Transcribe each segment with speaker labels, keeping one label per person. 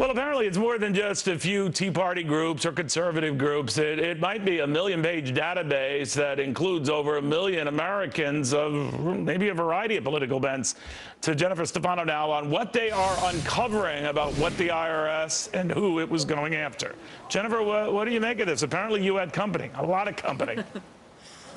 Speaker 1: Well, apparently it's more than just a few Tea Party groups or conservative groups. It might be a million-page database that includes over 1 million Americans of maybe a variety of political bents. To Jennifer Stefano now on what they are uncovering about what the IRS and who it was going after. Jennifer, what do you make of this? Apparently you had company, a lot of company.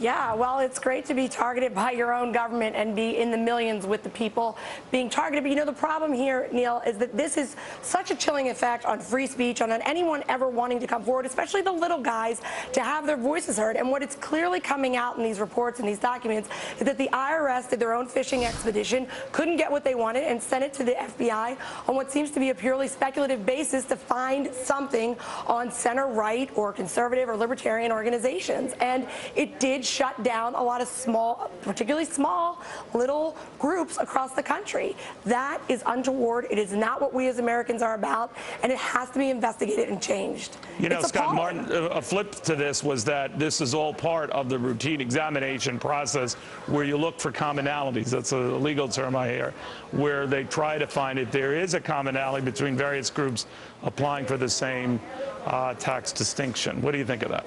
Speaker 2: Yeah, well, it's great to be targeted by your own government and be in the millions with the people being targeted. But, you know, the problem here, Neil, is that this is such a chilling effect on free speech, on anyone ever wanting to come forward, especially the little guys, to have their voices heard. And what is clearly coming out in these reports and these documents is that the IRS did their own fishing expedition, couldn't get what they wanted, and sent it to the FBI on what seems to be a purely speculative basis to find something on center-right or conservative or libertarian organizations. And it did shut down a lot of small, particularly small, little groups across the country. That is untoward. It is not what we as Americans are about, and it has to be investigated and changed.
Speaker 1: You know, Scott Martin, a flip to this was that this is all part of the routine examination process where you look for commonalities. That's a legal term I hear, where they try to find if there is a commonality between various groups applying for the same tax distinction. What do you think of that?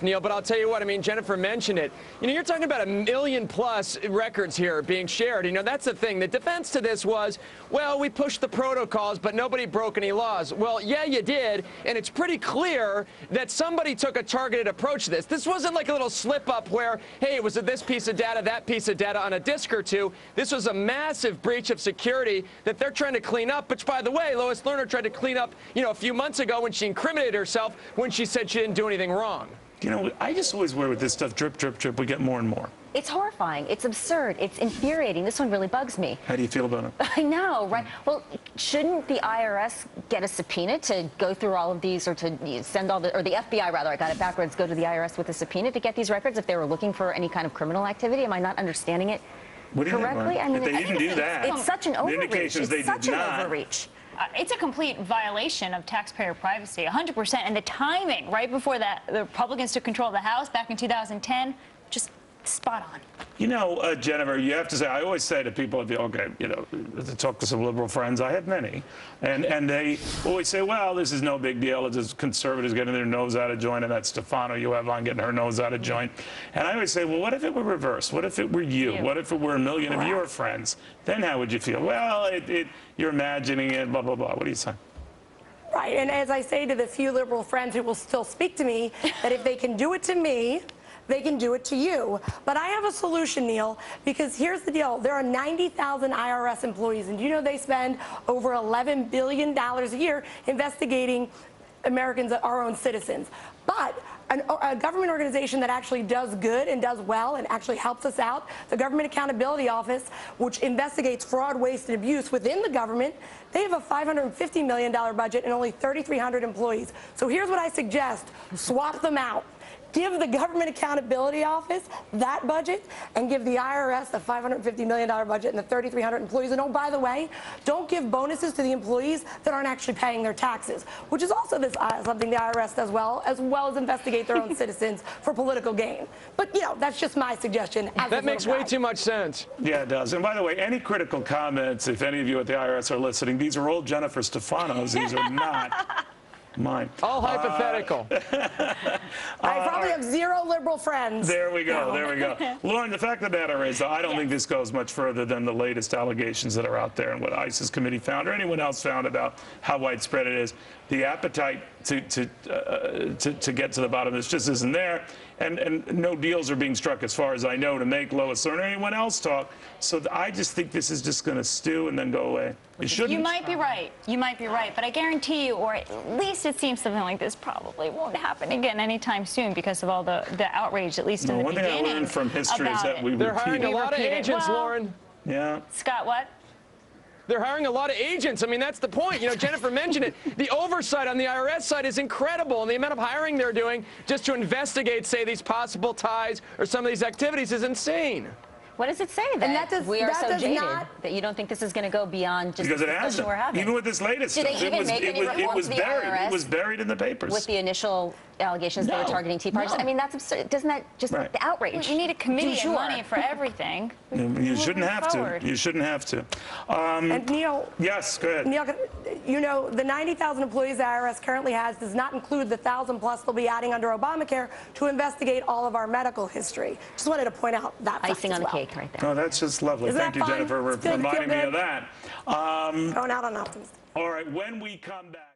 Speaker 3: Neil, but I'll tell you what, I mean, Jennifer mentioned it. You know, you're talking about 1 million plus records here being shared. You know, that's the thing. The defense to this was, well, we pushed the protocols, but nobody broke any laws. Well, yeah, you did, and it's pretty clear that somebody took a targeted approach to this. This wasn't like a little slip-up where, hey, it was this piece of data, that piece of data on a disk or two. This was a massive breach of security that they're trying to clean up, which, by the way, Lois Lerner tried to clean up, you know, a few months ago when she incriminated herself when she said she didn't do anything wrong.
Speaker 1: You know, I just always worry with this stuff, drip, drip, drip, we get more and more.
Speaker 4: It's horrifying. It's absurd. It's infuriating. This one really bugs me.
Speaker 1: How do you feel about it?
Speaker 4: I know, right? Well, shouldn't the IRS get a subpoena to go through all of these, or to send all the, or the FBI rather, I got it backwards, go to the IRS with a subpoena to get these records if they were looking for any kind of criminal activity? Am I not understanding it correctly?
Speaker 1: I mean, they didn't do that.
Speaker 4: It's such an overreach.
Speaker 1: Indications they did not.
Speaker 5: It's a complete violation of taxpayer privacy, 100%. And the timing, right before that, the Republicans took control of the House back in 2010, just spot on.
Speaker 1: You know, Jennifer, you have to say, I always say to people, okay, you know, to talk to some liberal friends, I have many, and they always say, well, this is no big deal. It's just conservatives getting their nose out of joint, and that's Stefano you have on getting her nose out of joint. And I always say, well, what if it were reversed? What if it were you? What if it were 1 million of your friends? Then how would you feel? Well, you're imagining it, blah, blah, blah. What do you say?
Speaker 2: Right, and as I say to the few liberal friends who will still speak to me, that if they can do it to me, they can do it to you. But I have a solution, Neil, because here's the deal. There are 90,000 IRS employees, and you know they spend over $11 billion a year investigating Americans, our own citizens. But a government organization that actually does good and does well and actually helps us out, the Government Accountability Office, which investigates fraud, waste, and abuse within the government, they have a $550 million budget and only 3,300 employees. So here's what I suggest. Swap them out. Give the Government Accountability Office that budget and give the IRS the $550 million budget and the 3,300 employees. And oh, by the way, don't give bonuses to the employees that aren't actually paying their taxes, which is also something the IRS does well as investigate their own citizens for political gain. But, you know, that's just my suggestion.
Speaker 3: That makes way too much sense.
Speaker 1: Yeah, it does. And by the way, any critical comments, if any of you at the IRS are listening, these are all Jennifer Stefano's. These are not mine.
Speaker 3: All hypothetical.
Speaker 2: I probably have zero liberal friends.
Speaker 1: There we go. There we go. Lauren, the fact of the matter is, I don't think this goes much further than the latest allegations that are out there and what ISIS committee found or anyone else found about how widespread it is. The appetite to get to the bottom of this just isn't there, and no deals are being struck, as far as I know, to make Lois Lerner or anyone else talk. So I just think this is just going to stew and then go away. It shouldn't.
Speaker 5: You might be right. You might be right. But I guarantee you, or at least it seems something like this probably won't happen again anytime soon because of all the outrage, at least in the beginning.
Speaker 1: One thing I learned from history is that
Speaker 3: they're hiring a lot of agents, Lauren.
Speaker 1: Yeah.
Speaker 5: Scott, what?
Speaker 3: They're hiring a lot of agents. I mean, that's the point. You know, Jennifer mentioned it. The oversight on the IRS side is incredible, and the amount of hiring they're doing just to investigate, say, these possible ties or some of these activities is insane.
Speaker 4: What does it say that we are so jaded that you don't think this is going to go beyond just the discussion we're having?
Speaker 1: Even with this latest
Speaker 4: stuff, it was buried.
Speaker 1: It was buried in the papers.
Speaker 4: With the initial allegations they were
Speaker 1: No,
Speaker 4: targeting Tea Parties.
Speaker 1: no.
Speaker 4: I mean, that's absurd. Doesn't that just
Speaker 1: Right.
Speaker 4: the outrage?
Speaker 5: You need a committee
Speaker 4: Du
Speaker 5: and
Speaker 4: jour.
Speaker 5: money for everything.
Speaker 1: You shouldn't
Speaker 5: Moving
Speaker 1: have
Speaker 5: forward.
Speaker 1: to. You shouldn't have to.
Speaker 2: And Neil,
Speaker 1: Yes, go ahead.
Speaker 2: Neil, you know, the 90,000 employees the IRS currently has does not include the 1,000 plus they'll be adding under Obamacare to investigate all of our medical history. Just wanted to point out that fact
Speaker 4: Icing
Speaker 2: as
Speaker 4: on the
Speaker 2: well.
Speaker 4: cake right there.
Speaker 1: Oh, that's just lovely.
Speaker 2: Isn't
Speaker 1: Thank
Speaker 2: that
Speaker 1: you,
Speaker 2: fun?
Speaker 1: Jennifer,
Speaker 2: It's good.
Speaker 1: for reminding
Speaker 2: Feel
Speaker 1: me of
Speaker 2: good.
Speaker 1: that.
Speaker 2: Going out on optimism.
Speaker 1: All right, when we come back.